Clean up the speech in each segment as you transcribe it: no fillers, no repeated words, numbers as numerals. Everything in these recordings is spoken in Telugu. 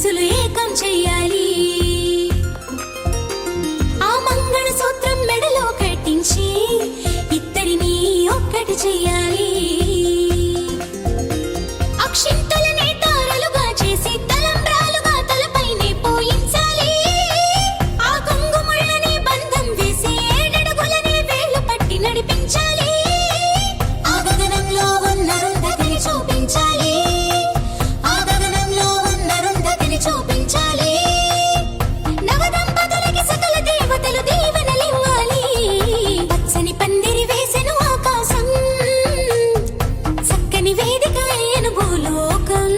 మనసులు ఏకం చెయ్యాలి. ఆ మంగళ సూత్రం మెడలో కట్టించి ఇద్దరిని ఒక్కటి చెయ్యాలి. అక్షింతలనే తారలుగా చేసి తలంబ్రాలుగా తలపైనే పోయించాలి. ఆ కొంగుముళ్ళని బంధం వేసి ఏడడుగులని వేళ్లు పట్టి నడిపించాలి. ఆ గగనంలో ఉన్న రుంధతిని చూపించాలి. ఆ గగనంలో ఉన్న రుంధతిని చూపించాలి. నవదంపతులకి సకల దేవతలు దీవెనలివ్వాలి. పచ్చని పందిరి వేసెను ఆకాశం, చక్కని వేదిక అయ్యను భూలోకం.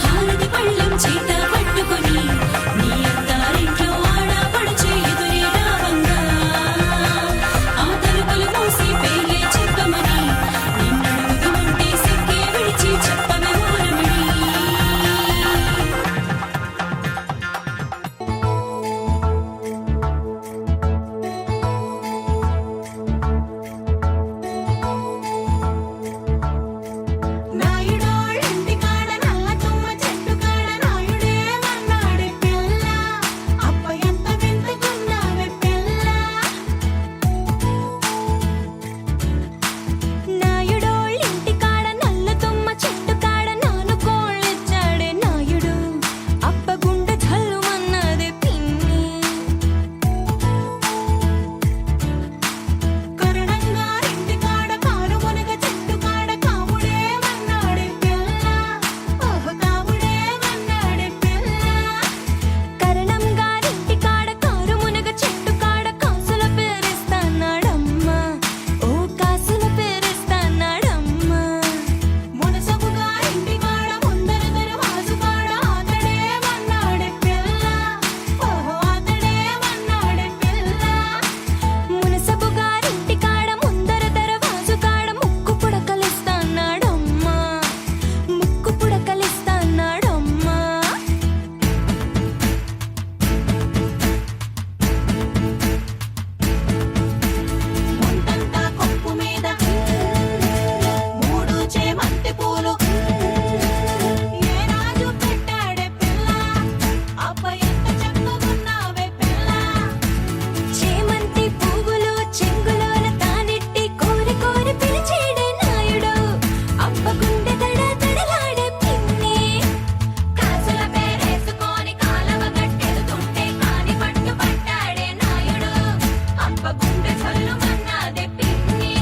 హారతి పళ్ళెం చేత పట్టుకొని నీ అత్తారింట్లో ఆడపడుచు ఎదురే రావంగా, ఆ తలుపులు మూసి పేర్లే చెప్పమని నిన్నడుగుదుమంటే సిగ్గే విడిచి చెప్పవే ఊరమిడి. నాయుడోళ్ళింటి కాడ నల్ల తుమ్మ చెట్టు కాడ నాయుడే మన్నాడే పిల్ల, అప్ప ఎంత వింతకున్నావే పిల్ల. నాయుడోళ్ళింటి కాడ నల్ల తుమ్మ చెట్టు కాడ నాను కోళ్ళిచ్చాడే నాయుడు, అప్ప గుండె జల్లుమన్నదే పిన్ని. కరణంగారింటి కాడ కారు మునగ చెట్టు కాడ కాముడే మన్నాడే పిల్ల, ఓహో కాముడే మన్నాడే పిల్ల. కరణం గారింటి కాడ కారు మునగ చెట్టు కాడ కాసుల పేరిస్తానాడమ్మా, ఓ కాసుల పేరిస్తానాడమ్మా. మునసబు గారింటి కాడ ముందర దరవాజు కాడ అతడే మన్నాడే పిల్ల, ఓహో అతడే మన్నాడే పిల్ల. మునసబు గారింటి కాడ ముందర దరవాజు కాడ ముక్కు పుడకలిస్తానాడమ్మా, ముక్కు పుడకలిస్తానాడమ్మా. ముందంతా కొప్పు మీద మూడు చేమంతి పూలు ఏ రాజు పెట్టాడే పిల్ల, అప్ప ఎంత చక్కగున్నావే పిల్ల. చేమంతి పువ్వులు చెంగులోన తానెట్టి కోరి కోరి పిలిచేడే నాయుడు, అప్ప గుండె దడ దడలాడే పిన్ని. కాసుల పేరేసుకొని కాలవ గట్టెడుతుంటే కాని పట్టు పట్టాడే నాయుడు, అప్ప గుండె చల్లుమన్నాదే పిన్ని.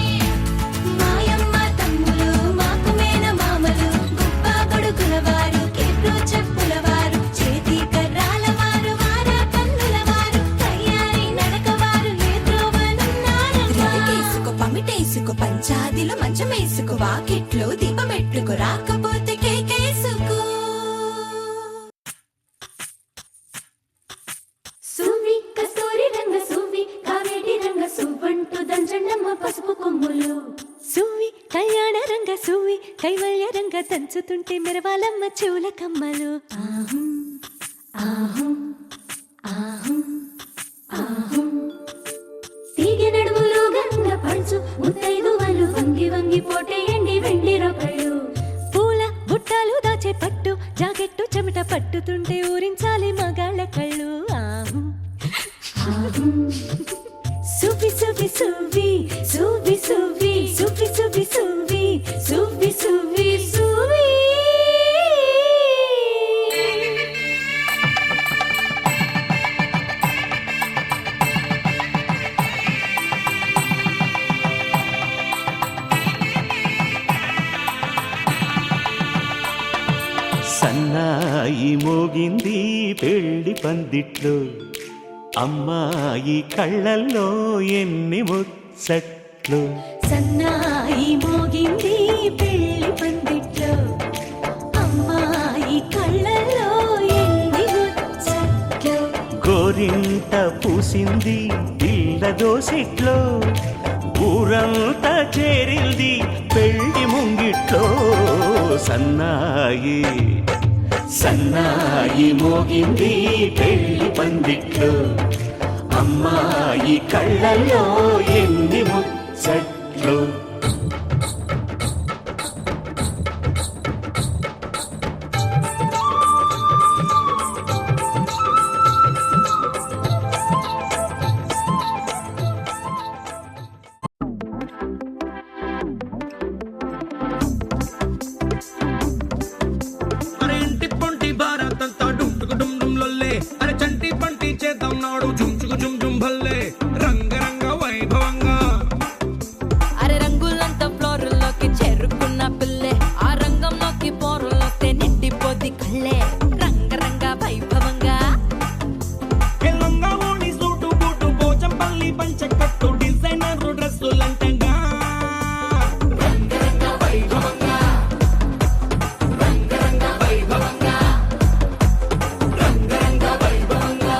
మాయమ్మ తమ్ములు మాకు మేన మామలు, గుప్ప గొడుగుల వారు కిర్రు చెప్పుల వారు, చేతి కర్రాల వారు వారా కన్నుల వారు, తయ్యారి నడక వారు ఏ త్రోవనున్నారమ్మా. రవికేసుకో పమిటేసుకో పంచాదిలో మంచమేసుకో, వాకిట్లో దీపమెట్టుకో రాకపోతే కేకేసుకో. సువి కస్తూరి రంగ సువి కావేటి రంగ సువ్వంటూ దంచండమ్మ పసుపు కొమ్ములు. సువి కళ్యాణ రంగ సువి కైవల్య రంగ దంచుతుంటే మెరవాలమ్మ చెవుల కమ్మలు. ఆహం ఆహం ఆహం ఆహం. తీగె నడుములు గంగ పంచు ముత్తైదువలు వంగి వంగి పోటేయండి వెండి రొకళ్ళు. పూల బుట్టలు దాచే పట్టు జాకెట్టు చెమట పట్టుతుంటే ఊరించాలి మగాళ్ళ కళ్ళు. ఆహం ఆహం. సువి సువి సువి సువి సువి సువి సువి సువి సువి సువి సువి. సన్నాయి మోగింది పెళ్లి పందిట్లో, అమ్మాయి కళ్ళల్లో ఎన్ని ముచ్చట్లు. సన్నాయి మోగింది పెళ్లి పందిట్లో, అమ్మాయి కళ్ళల్లో ఎన్ని ముచ్చట్లు. గోరింట పూసింది పిల్ల దోసిట్లో, ఊరంతా చేరింది పెళ్లి ముంగిట్లో సన్నాయి సన్నాయి మోగింది పెళ్లి పందిట్లో అమ్మాయి కళ్ళల్లో ఎన్ని ముచ్చట్లు అరే ఇంటి పొంటి భారతంతా డుంటుకు డుమ్ డుమ్ లొల్లే అరే చంటి పంటి చేద్దాం నాడు జుంచుకు జుమ్ జుమ్ భల్లే రంగరంగ వైభవంగా అరే రంగులంతా ఫ్లోరుల్లోకి చేరుకున్న పిల్లే ఆ రంగంలోకి పోరులోకి నిండిపోది కళ్ళే రంగరంగ వైభవంగా ఎల్లంగా ఓణి సూటు బూటు పోచంపల్లి పంచకట్టు డిజైనర్ డ్రెస్సులంటంగా రంగరంగ వైభవంగా రంగరంగ వైభవంగా రంగరంగ వైభవంగా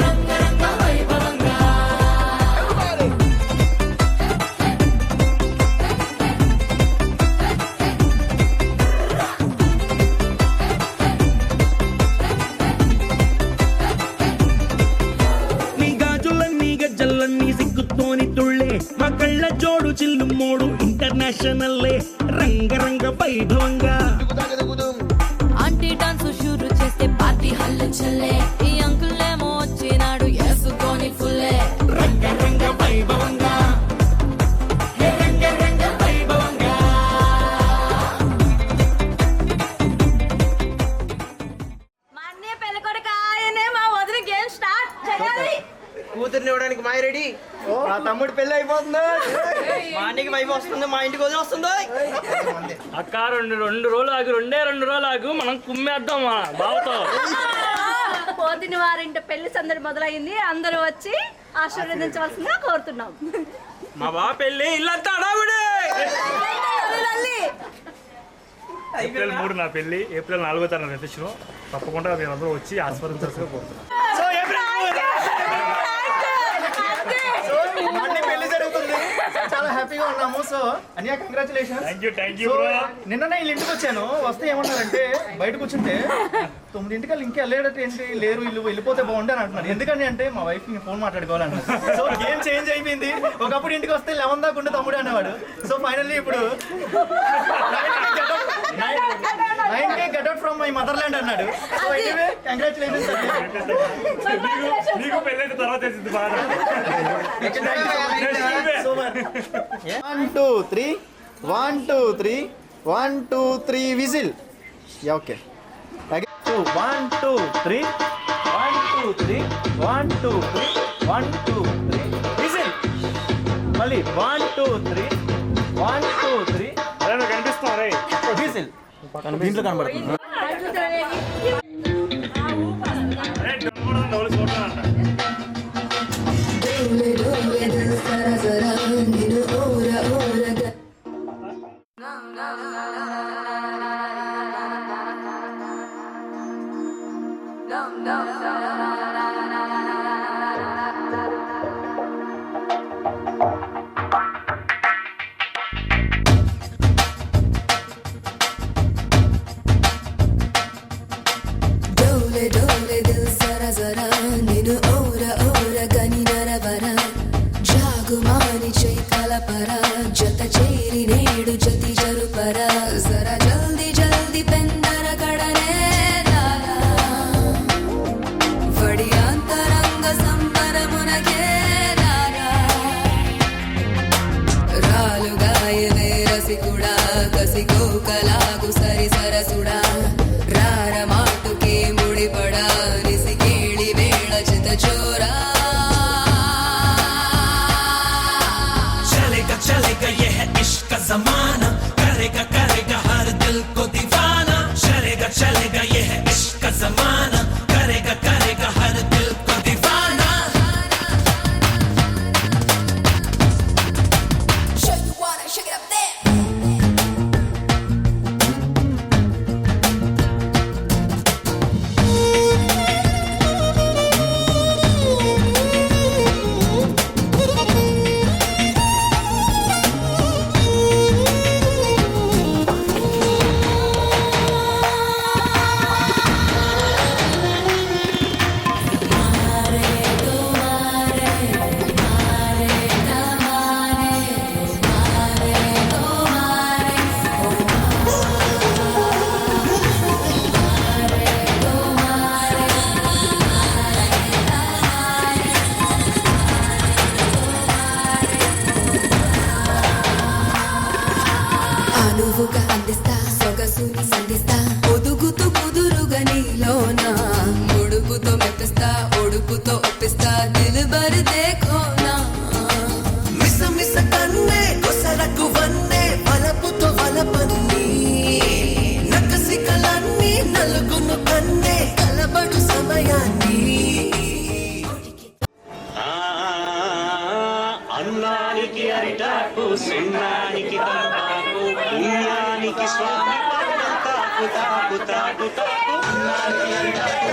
రంగరంగ వైభవంగా నీ గాజులన్నీ గజ్జలన్నీ సిగ్గుతోని తుళ్ళే మా కళ్ళ జోడు చిల్లు మోడు ఇంటర్నేషనల్లే రంగరంగ వైభవంగా ఆంటీ డాన్స్ షూరు చేస్తే పార్టీ హల్లు చల్లే ఈ అంకుల్ ఏమో వచ్చినాడు వేసుకొని ఫుల్లే రంగరంగ వైభవంగా హే రంగరంగ వైభవంగా మా అన్నయ్య పెళ్లి కొడుకు ఆయనే మా వదిన గేమ్ స్టార్ట్ చేయాలి కూతుర్ని ఇవ్వడానికి మాయ రెడీ మా తమ్ముడు పెళ్లి అయిపోతుంది మా అన్నకి వైపు వస్తుంది మా ఇంటికి వదిలి వస్తుంది అక్క రెండు రోజులు ఆగు రెండు రోజులు ఆగు మనం కుమ్మేద్దాం మా బావతో పోతిన వారింటి పెళ్లి సందడి మొదలైంది అందరూ వచ్చి ఆశీర్వదించవలసిందిగా కోరుతున్నాం. మా బావ పెళ్లి ఇల్లంతా అడావిడే ఏప్రిల్ 3 నా పెళ్లి ఏప్రిల్ 4వ తారీఖు రిసెప్షన్ తప్పకుండా మీరందరూ వచ్చి ఆస్వాదించాల్సిందిగా కోరుతున్నాం. మా అన్నయ్య పెళ్లి జరుగుతుంది చాలా హ్యాపీగా ఉన్నాము. సో అన్నయ్య కంగ్రాచులేషన్స్. Thank you bro. నిన్న ఇల్లు ఇంటికి వచ్చాను. వస్తే ఏమన్నారంటే బయట కూర్చుంటే 9 ఇంక వెళ్ళేటట్టు ఏంటి లేరు ఇల్లు వెళ్ళిపోతే బాగుండే అని అంటున్నారు. ఎందుకని అంటే మా వైఫ్ ఫోన్ మాట్లాడుకోవాలన్నారు. సో గేమ్ చేంజ్ అయిపోయింది. ఒకప్పుడు ఇంటికి వస్తే 11 దాకా ఉండే తమ్ముడు అనేవాడు. సో ఫైనల్లీ ఇప్పుడు 9K get out from my motherland అన్నాడు. So anyway congratulations. నీకు పెళ్ళైన తర్వాత తెలిసింది బాగా. 1 2 3 1 2 3 1 2 3 విజిల్. Yeah okay. 1 2 3 1 2 3 1 2 3 1 2 3 విజిల్. మళ్ళీ 1 2 3 1 2 3 అరే కనిపిస్తున్నా రే విజిల్. దీంట్లో కనబడుతుంది. అరే డబ్బులు చూడాలంట. డోలే డోలే దిల్ సరా జరా నిన్ను ఓర ఓర గని నరవర జాగుమాని చై కలపర జత చేరి నేడు జతి జరుపర జరా జల్ది జల్ది పెందర కడనే రారా వడి అంతరంగ సంబరమునకే రారా రాలుగాయలే రసికుడా కసికో కలాగు సరి సరసుడా రార మాటుకే ముడిపడా నిసి కేళి వేళ చిత చోరా चलेगा चलेगा ये है इश्क का जमाना करेगा करेगा हर दिल को दीवाना चलेगा चलेगा ये है इश्क का जमाना करेगा करेगा हर दिल को दीवाना Shake the water, shake it up there. మురిపిస్తా ఒడుపుతో ఒప్పిస్తా Dilbar దేఖో నా మిస మిస కన్నే కొసరకు వన్నే వలపుతో వలపన్ని నకసి కలన్ని నలుగును కన్నే కలబడు సమయాన్ని అన్నానికి అరిటాకు సున్నానికి తాకు పుణ్యానికి స్వామి తాకు తాకు తాకు తాకు అన్నానికి అరిటాకు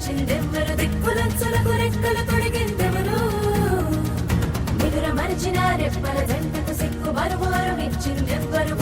చిందెవ్వరు దిక్కులచ్చులకు రెక్కలు తొడిగిందెవరు నిదుర మరిచిన రెప్పల జంటకు సిక్కు బరువారు ఇచ్చిందెవ్వరు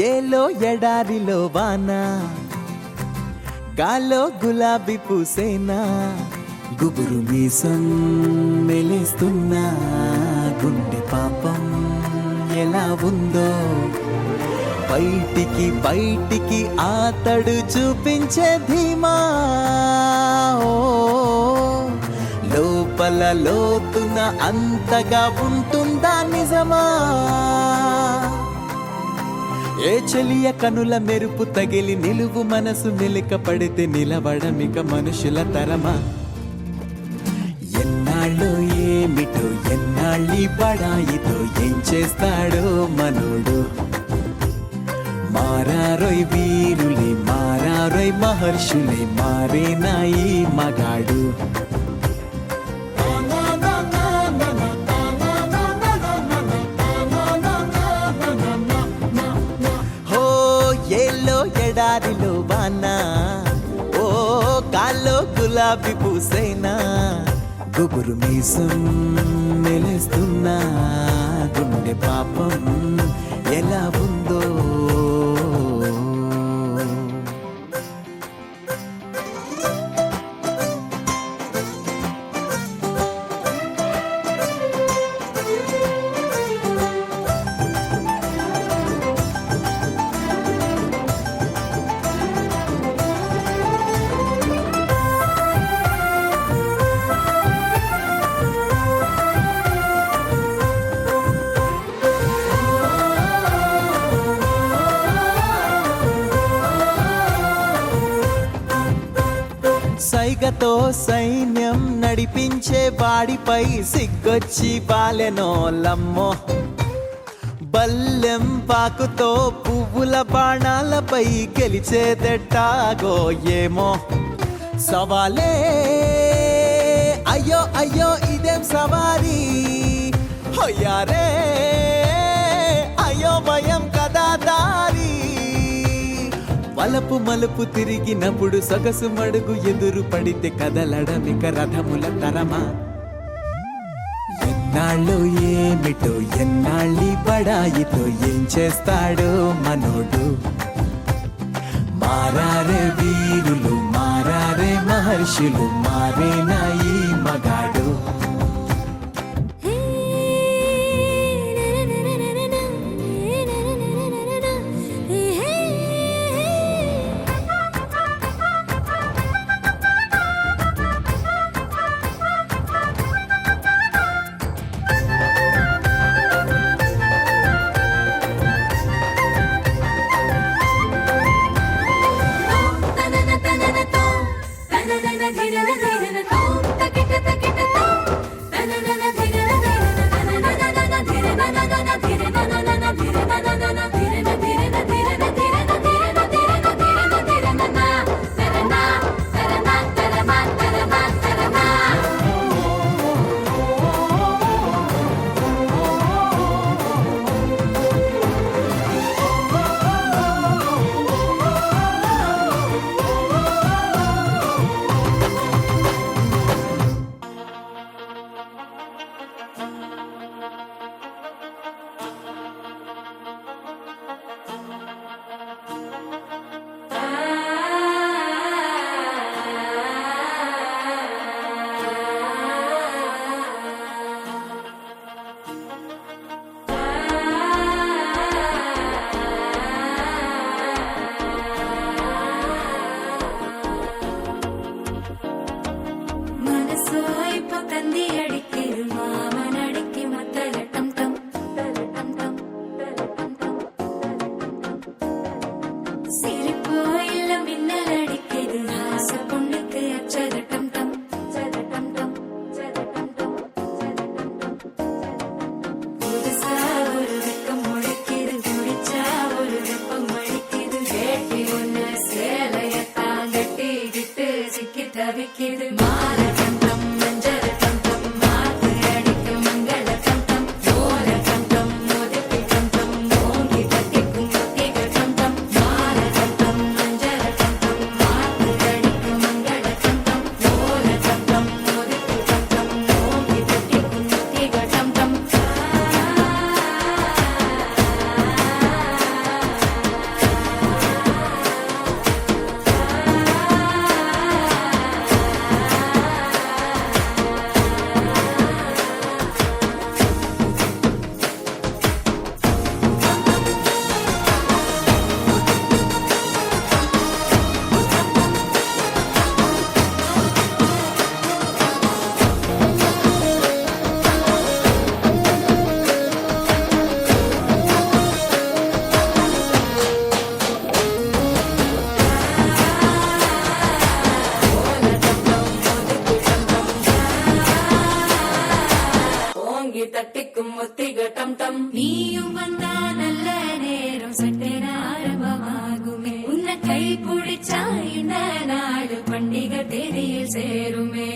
ఏలో ఎడారిలో వాన గాలో గులాబీ పూసేనా గుబురు మీసం మెలేస్తున్నా గుండె పాపం ఎలా ఉందో బయటికి బయటికి ఆతడు చూపించే ధీమా ఓ, లోపల లోతున అంతగా ఉంటుందా నిజమా ఏ చెలియ కనుల మెరుపు తగిలి నిలువు మనసు మెలిక పడితే నిలబడమిక మనుషుల తరమా ఎన్నాళ్ళు ఏమిటో ఎన్నాళ్ళి పడాయితో ఏం చేస్తాడో మనోడు మారారోయ్ వీరులే మారారోయ్ మహర్షులే మారేనా ఈ మగాడు హో ఏలో ఎడారిలో వానా ఓ కాల్లో గులాబీ పూసేనా గుబురు మీసం మెలేస్తున్నా గుండె పాపం ఎలా ఉందో సైగతో సైన్యం నడిపించే వాడిపై సిగ్గొచ్చి పాలెనోలమ్మో బల్లెం పాకుతో పువ్వుల బాణాలపై గెలిచేదెట్టాగో ఏమో సవాలే అయ్యో అయ్యో ఇదేం సవారీ హొయ్యారే అయ్యో భయం కదా దారి వలపు మలుపు తిరిగినప్పుడు సొగసు మడుగు ఎదురు పడితే కదలడమిక రథముల తరమా ఎన్నాళ్ళు ఏమిటో ఎన్నాళ్ళి బడాయితో ఏం చేస్తాడో మనోడు మారారే వీరులు మారారే మహర్షులు మారేనా ఈ మగాడు తనన తనన తో తనన ధిరన ధిరన తో తకిట తకిట தங்கி தட்டிக்கும் ஒத்திக டம் டம் நீயும் வந்தா நல்ல நேரம் சட்டென ஆரம்பமாகுமே உன்னை கை பிடிச்சா இந்த நாடு பண்டிகை தேதியில் சேருமே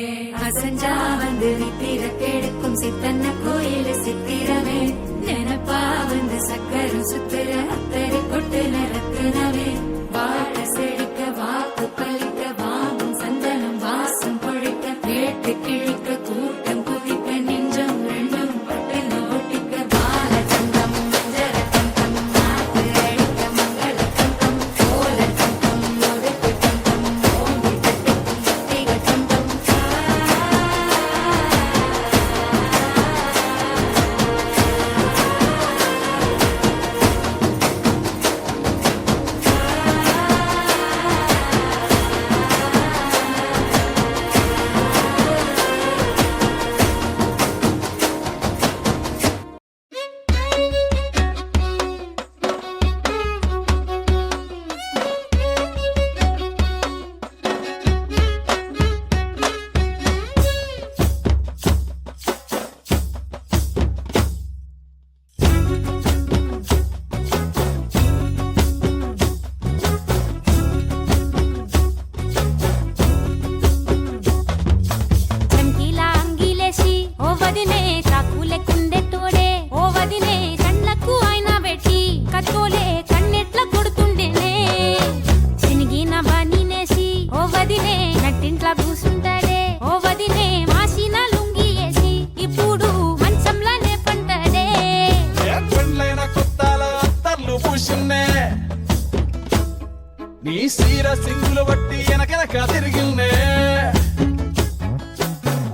அசஞ்சா வந்து நித்திர கெடுக்கும் சித்தன்ன கோயில் சித்திரமே நினப்பா வந்து சக்கரம் சுத்துற அத்தரை கொட்டுல ரத்தினமே வாழ செழிக்க வாக்கு பலிக்க வாங்கும் சந்தனம் வாசம் பொழிக்க கேட்டு கிழிக்க கூட்டம் குதிக்க நெஞ்சம் ரெண்டும் பட்டு நோட்டிக்க பால சந்தம் மஞ்சர தந்தம் நாட்டு அழிக்க மங்கள தந்தம் கோல தந்தம் ஒதுக்கு தந்தம் ஓங்கி தட்டிக்கும் ஒத்திக தந்தம் చంకీలా అంగిలేసి ఓ వదినే చాకులే కుండే తోడే ఓ వదినే కళ్ళకు ఆయన పెట్టి కత్తోలే కన్నెట్ల కొడుతుండేనే శనిగిన బనీనేసి ఓ వదినే నట్టింట్ల కూసుంటాడే ఓ వదినే మాసిన లుంగి వేసి ఇప్పుడు మంచంలానే పంటాడే పెళ్ళైన కొత్తాల అత్తర్లు పూసిన్నే నీ సీర సింగులు బట్టి వెనకెనక తిరిగిన్నే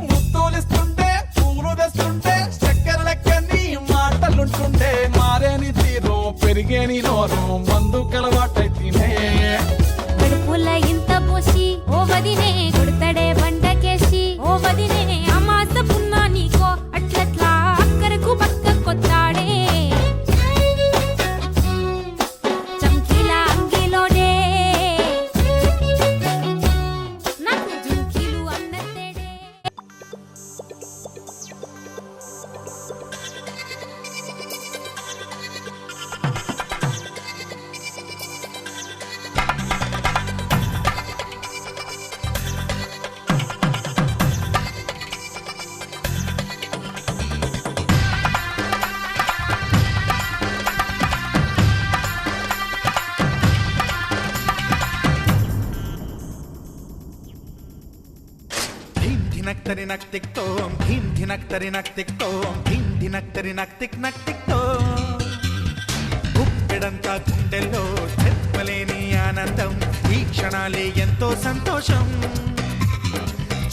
ముత్తోలిస్తుంటే పూలు తెస్తుంటే చక్కెర లెక్క నీ మాటలుంటుండే మారేని తీరు పెరిగేని నోరు మందు కలవాటైతేనే కడుపుల ఇంత పోసి ఓ వదినే కొడతాడే బండకేసి ఓ వదినే అమాస పున్నా నీకో అట్లట్లా అక్కరకు పక్క కొత్తాడే చంకీలా అంగిలోడే నాకు జుంకీలు అన్నతేడే ధీం ధినక్తరి నక్తిక్తోం ధీం ధినక్తరి నక్తిక్తోం ధీం ధినక్తరి నక్తిక్ నక్తిక్తోం గుప్పెడంతా గుండెల్లో చెప్పలేని ఆనందం ఈ క్షణాలే ఎంతో సంతోషం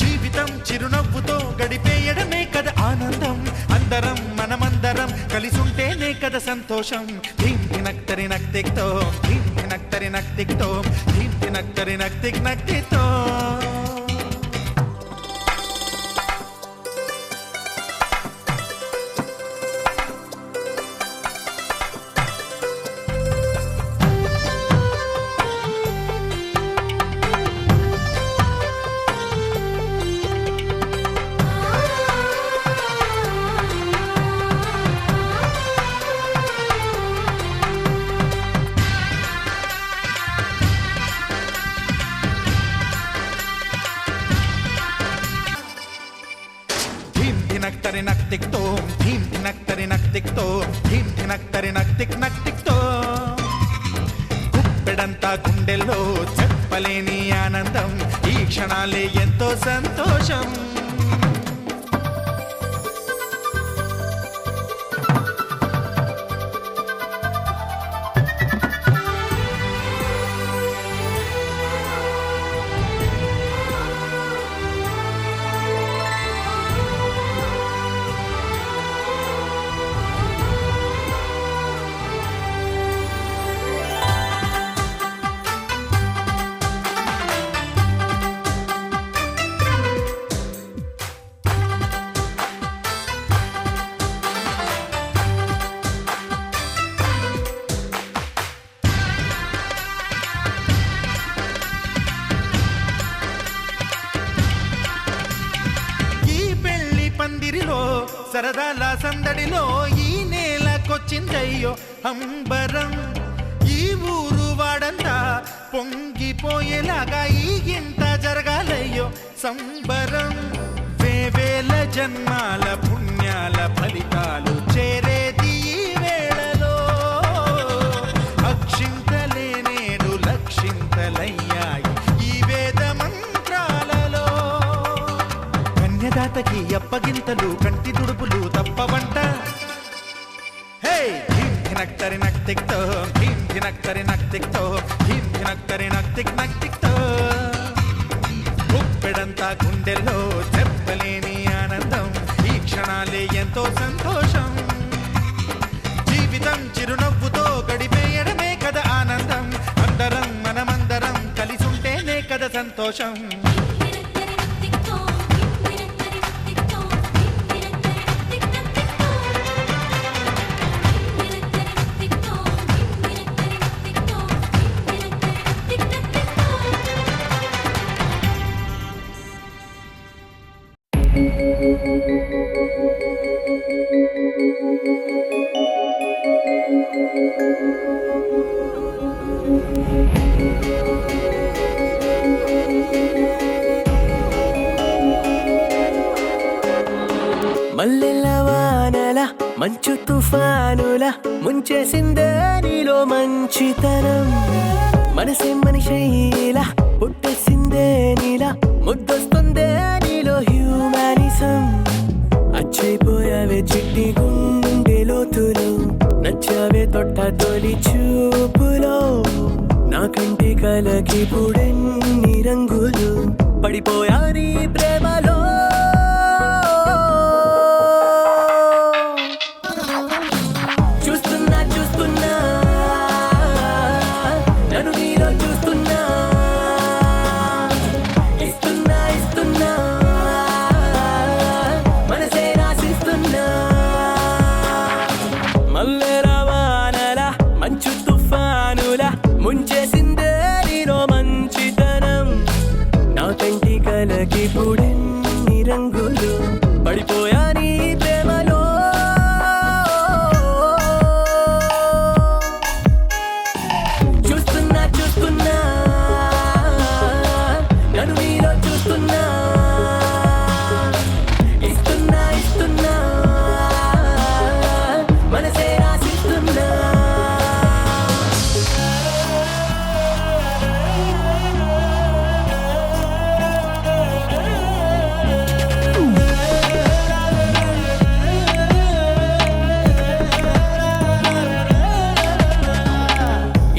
జీవితం చిరునవ్వుతో గడిపేయడమే కదా ఆనందం అందరం మనమందరం కలిసుంటేనే కదా సంతోషం ధీం ధినక్తరి నక్తిక్తోం ధీం ధినక్తరి నక్తిక్తోం ధీం ధినక్తరి నక్తిక్ నక్తిక్తోం ధినక్తరి నక్తిక్తోం ధీం ధినక్తరి నక్తిక్తోం ధీం ధినక్తరి నక్తిక్ నక్తిక్తోం గుప్పెడంతా గుండెల్లో చెప్పలేని ఆనందం ఈ క్షణాలే ఎంతో సంతోషం పందిరిలో సరదాల సందడిలో ఈ నేలకొచ్చిందయ్యో అంబరం. ఈ ఊరు వాడంతా పొంగిపోయేలాగా ఈ ఇంట జరగాలయ్యో సంబరం. వేవేల జన్మాల పుణ్యాల ఫలితాలు చేరేది ఈ వేళలో. అక్షింతలే నేడు లక్షింతలయ్యాయి ఈ వేద మంత్రాలలో. కన్యదాతకి అప్పగింతలు కంటి దుడుపులు తప్పవంట. హే ధీం ధినక్తరి నక్తిక్తో ధీం ధినక్తరి నక్తిక్తో ధీం ధినక్తరి నక్తిక్ నక్తిక్తో. గుప్పెడంతా గుండెల్లో చెప్పలేని ఆనందం. ఈ క్షణాలే ఎంతో సంతోషం. జీవితం చిరునవ్వుతో గడిపేయడమే కదా ఆనందం. అందరం మనమందరం కలిసుంటేనే కదా సంతోషం. మల్లెల వానల మంచు తుఫానుల ముంచేసిందే నీలో మంచితనం. మనసే మనిషిలా పుట్టేసిందే నీలా ముద్దొస్తుందే నీలో హ్యూమానిజం. అచ్చైపోయావే చిట్టి గుండె లోతులో నచ్చావే తొట్ట తొలి చూపులో. నా కంటి కలకి పుడెన్ని రంగులు పడిపోయా నీ ప్రేమలో. చూస్తున్నా చూస్తున్నా నన్ను నీలో చూస్తున్నా. ఇస్తున్నా ఇస్తున్నా మనసే రాసిస్తున్నా. మల్లెల వానల మంచు తుఫానుల ముంచేసిందే నీలో మంచితనం. నా కంటి కలకి పుడెన్ని రంగులు పడిపోయా నీ ప్రేమలో. చూస్తున్నా చూస్తున్నా నన్ను నీలో చూస్తున్నా. ఇస్తున్నా ఇస్తున్నా మనసే రాసిస్తున్నా.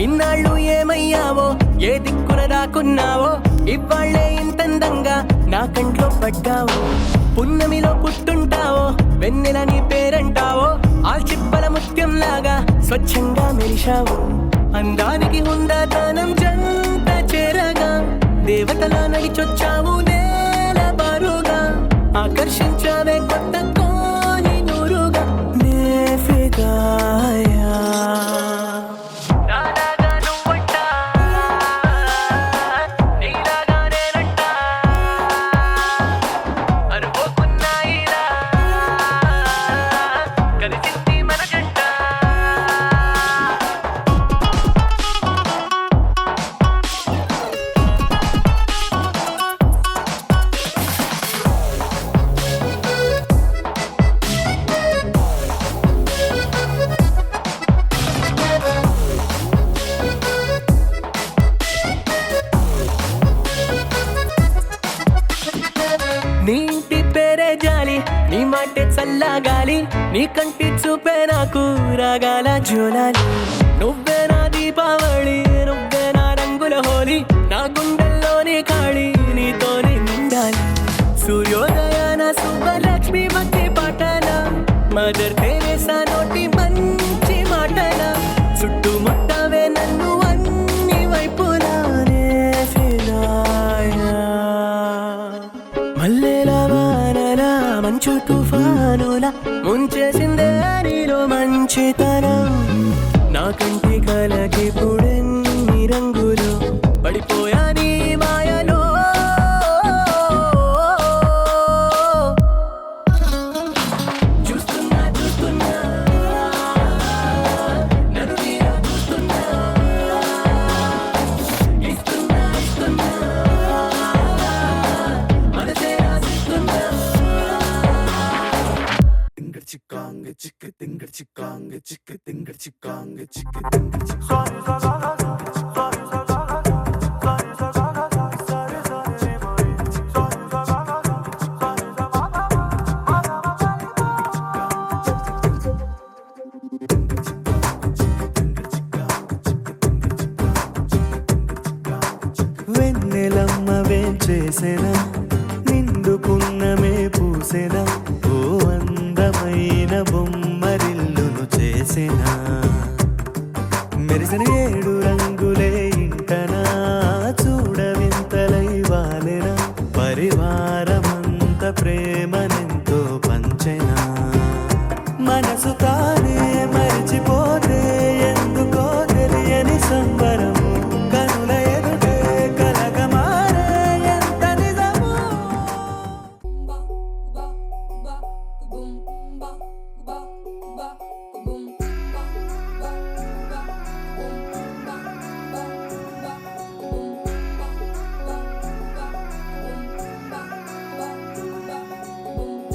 ఇన్నాళ్ళు ఏమయ్యావో ఏ దిక్కున దాక్కున్నావో ఇవాళ్ళే ఇంతందంగా నా కంట్లో పడ్డావో. పున్నమిలో పుట్టుంటావో వెన్నెల నీ పేరంటావో. ఆల్చిప్పల ముత్యం లాగా స్వచ్ఛంగా మెరిశావు. అందానికి హుందాతనం జంట చేరగా దేవతలా నడిచొచ్చావు నేల బారుగా. ఆకర్షించావే కొత్త కోని నూరుగా నే ఫిదాయా. నాలాగా నువ్వంట నీలాగా నేనంట అనుకోకున్నా ఇలా కలిసింది మన జంట. నీ ఇంటి పేరే జాలి నీ మాటే చల్లగాలి. నీ కంటి చూపే నాకు రాగాల జోలాలి. నువ్వే నా దీపావళి నువ్వే నా రంగుల హోలీ. నా గుండెల్లోని ఖాళీ నీతోనే నిండాలి. సూర్యోదయాన సుబ్బలక్ష్మి భక్తి పాటల మదర్ తెరేసా నోటి మంచి మాటల. చుట్టుముట్టవే నన్ను అన్ని వైపులానే ఫిదాయా. మల్లెల వానల మంచు తుఫానుల ముంచేసిందే నీలో మంచితనం. నా కంటి కలకి పుడెన్ని రంగులు పడిపోయా నీ మాయలో. వెన్నెలమ్మ వేంచేసెనా నిండుకున్నమే పూసెనా ఓ అందమైన బొమ్మరిల్లును చేసెనా మెరిసిన 7 రంగులే ఇంటనా చూడవింతలై వాలెనా పరివారమంత ప్రేమనెంతో పంచెనా మనసు తానే మరిచిపోతే ఎందుకో తెలియని సంబరము కనుల ఎదుటే కలగమారే ఎంత నిజము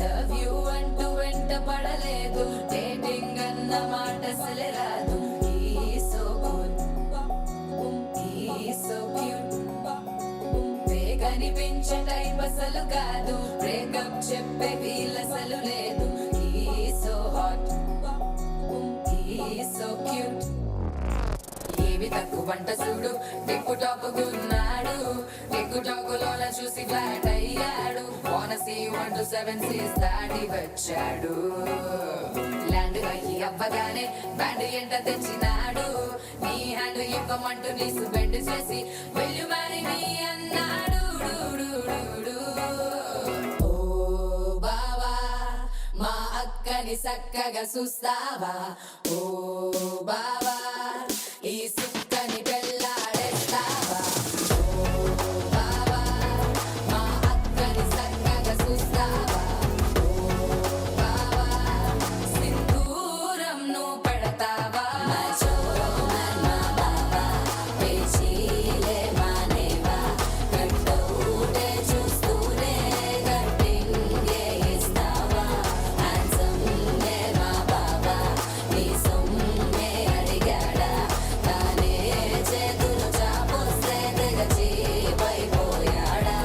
లవ్ యూ అంటూ వెంట పడలేదు డేటింగ్ అన్న మాట అసలే రాదు సో గుడ్ సో క్యూట్ కనిపించే టైప్ అసలు కాదు బ్రేకప్ చెప్పే వీల్ అసలు లేదు సో హాట్ సో క్యూట్ ఏవి తక్కువ వంట చూడు టిక్కు టాక్ గున్నాడు టిక్కు టాక్ లోన చూసి ఫ్లాట్ అయ్యాడు వానసీ 1 to 7 సీస్ దాటి వచ్చాడు ల్యాండ్ అయ్యి అవ్వగానే బ్యాండ్ ఎంట తెచ్చినాడు నీ హ్యాండ్ ఇవ్వమంటూ నీసు బెండ్ చేసి వెళ్ళు మరి నీ అన్నాడు ఓ బావా మా అక్కని చక్కగా చూస్తావా ఓ బావా ఈ సుక్కని పెళ్ళాడేస్తావా ఓ బావా మా అక్కని చక్కగా చూస్తావా ఓ బావా సింధూరం నువ్వు పెడతావా మా బావా పేచీలే మానేవా కట్టౌటే చూస్తూనే కట్టింగే ఇస్తావా హ్యాండ్సమ్ నే మా బావా నీ సొమ్మే అడిగాడా తానే చేతులు చాపొస్తే తెగ చీపైపోయాడా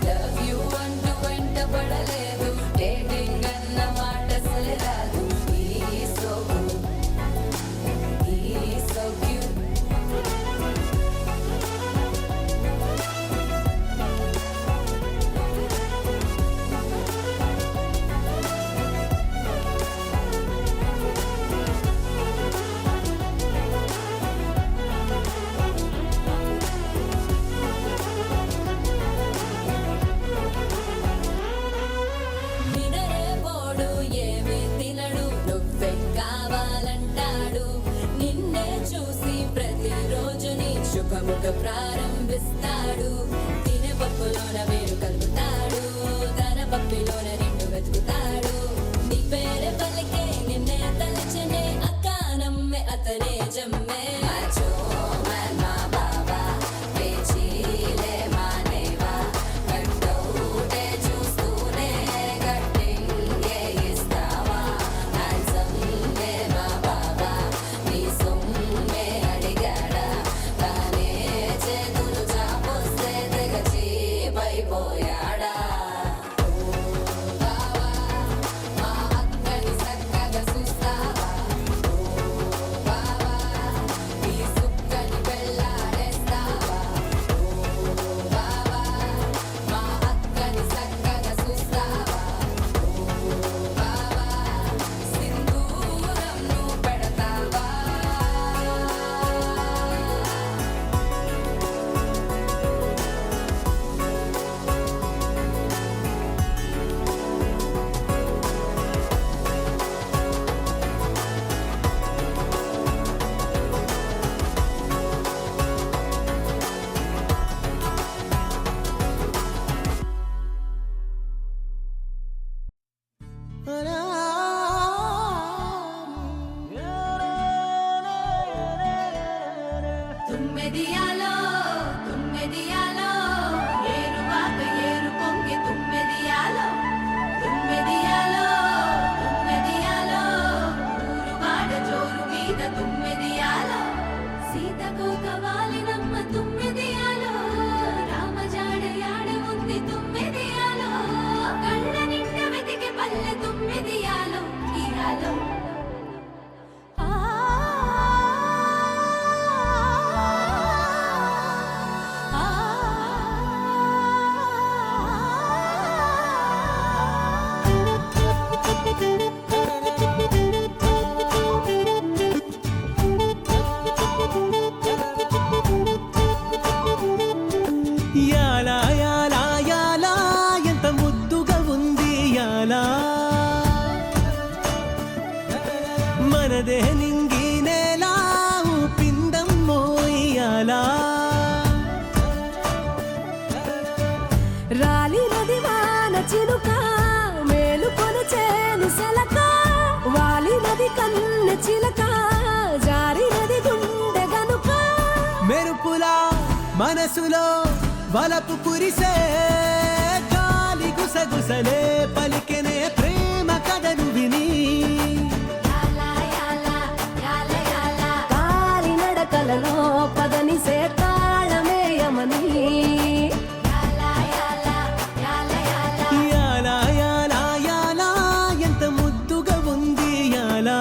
లవ్ యూ అంటూ వెంట పడలేదు డేటింగ్ అన్న మాట అసలు రాదు సో గుడ్ సో క్యూట్ నినరే పోడు ఏమి తినడు నువ్వే కావాలంటాడు నిన్నే చూసి ప్రతిరోజు నీ శుభముఖ ప్రారంభిస్తాడు తినే పప్పులోన వేరు కలుపుతాడు తన పప్పిలోన నిన్ను వెతుకుతాడు నీ పేరే పలికే నిన్నే తలచనే అక్కానమ్మే అతనే జమ్మే మా బావా పేచీలే మానేవా కట్టౌటే చూస్తూనే కట్టింగే ఇస్తావా హ్యాండ్సమ్ నే మా బావా నీ సొమ్మే అడిగాడా తానే చేతులు చాపొస్తే తెగ చీపైపోయా తుమ్మెదియాలో తుమ్మెదియాలో ఏరువాక ఏరు పొంగి తుమ్మెదియాలో తుమ్మెదియాలో తుమ్మెదియాలో ఊరువాడ జోరు మీద తుమ్మెదియాలో సీతకోక వాలినమ్మ తుమ్మెదియాలో రామజాడ యాడ ఉంది తుమ్మెదియాలో కళ్ళ నిండ వెతికి పల్లె తుమ్మెదియాలో ఇయాలో యాలా యాలా యాలా ఎంత ముద్దుగా ఉంది యాలా మనదే నింగి నేలా పిందం మోయాలా రాలి నది వాన చిలుక మేలుకొని చేను సెలక వాలి నది కన్నె చిలక జారి నది గుండె గనుక మెరుపులా మనసులో వలపు కురిసే గాలి గుసగుసలే పలికెనే ప్రేమ కథను విని కాలి నడకలలో పదనిసే తాళమేయమని యాలా యాలా యాలా ఎంత ముద్దుగా ఉంది యాలా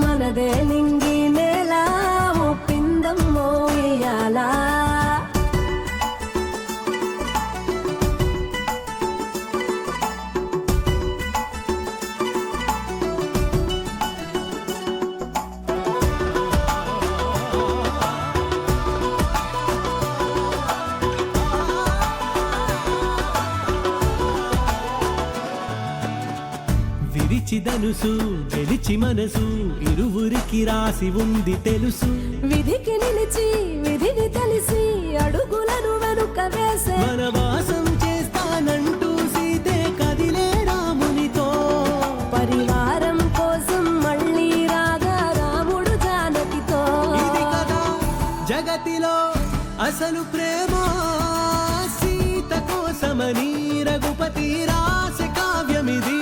మనదే నింగి నేల పిందం మోయాలా విరిచి ధనుసు గెలిచి మనసు ఇరువురికి రాసి ఉంది తెలుసు విధికి నిలిచి విధిని తెలిసి అడుగులను వెనుక వేసే వనవాసం చేస్తానంటూ సీతే కదిలే రామునితో పరివారం కోసం మళ్ళీ రాగా రాముడు జానకితో ఇది కదా జగతిలో అసలు ప్రేమ సీత కోసమని రఘుపతి రాసే కావ్యమిది